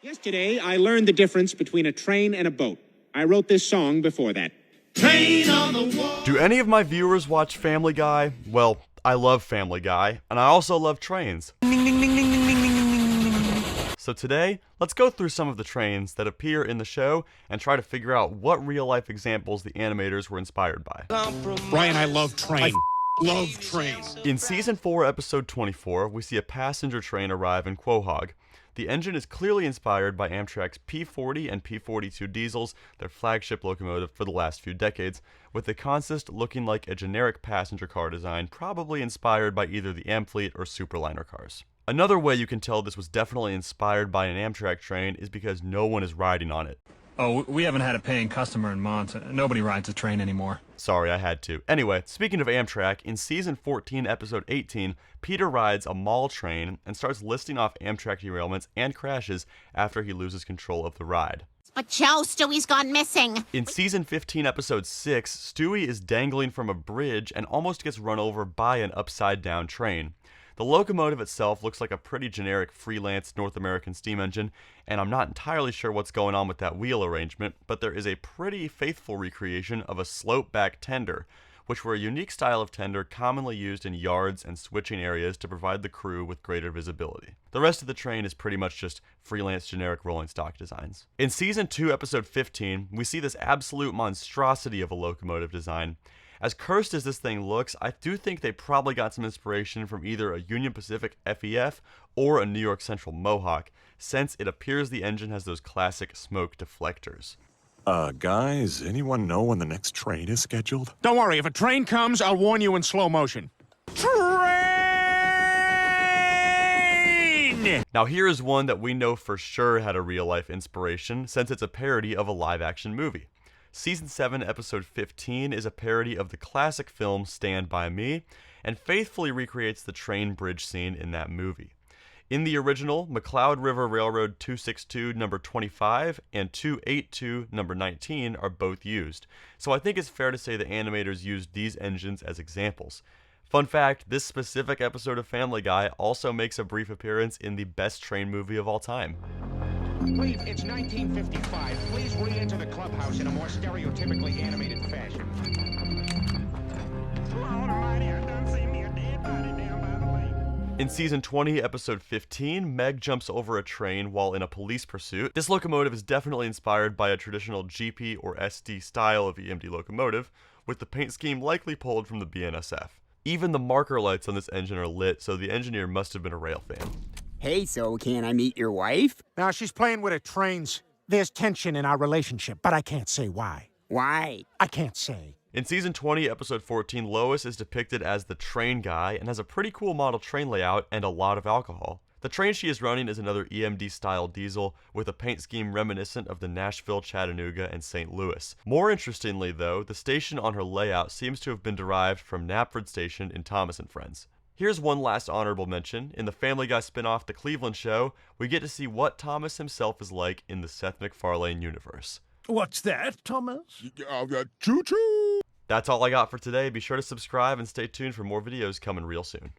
Yesterday, I learned the difference between a train and a boat. I wrote this song before that. Train on the wall. Do any of my viewers watch Family Guy? Well, I love Family Guy, and I also love trains. So today, let's go through some of the trains that appear in the show and try to figure out what real-life examples the animators were inspired by. Brian, I love trains. Love trains. In Season 4, Episode 24, we see a passenger train arrive in Quahog. The engine is clearly inspired by Amtrak's P40 and P42 diesels, their flagship locomotive for the last few decades, with the consist looking like a generic passenger car design, probably inspired by either the Amfleet or Superliner cars. Another way you can tell this was definitely inspired by an Amtrak train is because no one is riding on it. Oh, we haven't had a paying customer in months. Nobody rides a train anymore. Sorry, I had to. Anyway, speaking of Amtrak, in Season 14, Episode 18, Peter rides a mall train and starts listing off Amtrak derailments and crashes after he loses control of the ride. But Joe, Stewie's gone missing. In Season 15, Episode 6, Stewie is dangling from a bridge and almost gets run over by an upside-down train. The locomotive itself looks like a pretty generic freelance North American steam engine, and I'm not entirely sure what's going on with that wheel arrangement, but there is a pretty faithful recreation of a slope-back tender, which were a unique style of tender commonly used in yards and switching areas to provide the crew with greater visibility. The rest of the train is pretty much just freelance generic rolling stock designs. In Season 2, Episode 15, we see this absolute monstrosity of a locomotive design. As cursed as this thing looks, I do think they probably got some inspiration from either a Union Pacific FEF or a New York Central Mohawk, since it appears the engine has those classic smoke deflectors. Guys, anyone know when the next train is scheduled? Don't worry, if a train comes, I'll warn you in slow motion. Train! Now here is one that we know for sure had a real-life inspiration, since it's a parody of a live-action movie. Season 7, Episode 15 is a parody of the classic film Stand By Me, and faithfully recreates the train bridge scene in that movie. In the original, McCloud River Railroad 262 number 25 and 282 number 19 are both used, so I think it's fair to say the animators used these engines as examples. Fun fact, this specific episode of Family Guy also makes a brief appearance in the best train movie of all time. Please, it's 1955. Please re-enter the clubhouse in a more stereotypically animated fashion. In Season 20, Episode 15, Meg jumps over a train while in a police pursuit. This locomotive is definitely inspired by a traditional GP or SD style of EMD locomotive, with the paint scheme likely pulled from the BNSF. Even the marker lights on this engine are lit, so the engineer must have been a rail fan. Hey, so can I meet your wife? Now, she's playing with her trains. There's tension in our relationship, but I can't say why. Why? I can't say. In Season 20, Episode 14, Lois is depicted as the train guy and has a pretty cool model train layout and a lot of alcohol. The train she is running is another EMD-style diesel with a paint scheme reminiscent of the Nashville, Chattanooga, and St. Louis. More interestingly, though, the station on her layout seems to have been derived from Knapford Station in Thomas and Friends. Here's one last honorable mention. In the Family Guy spin-off The Cleveland Show, we get to see what Thomas himself is like in the Seth MacFarlane universe. What's that, Thomas? Choo-choo! That's all I got for today. Be sure to subscribe and stay tuned for more videos coming real soon.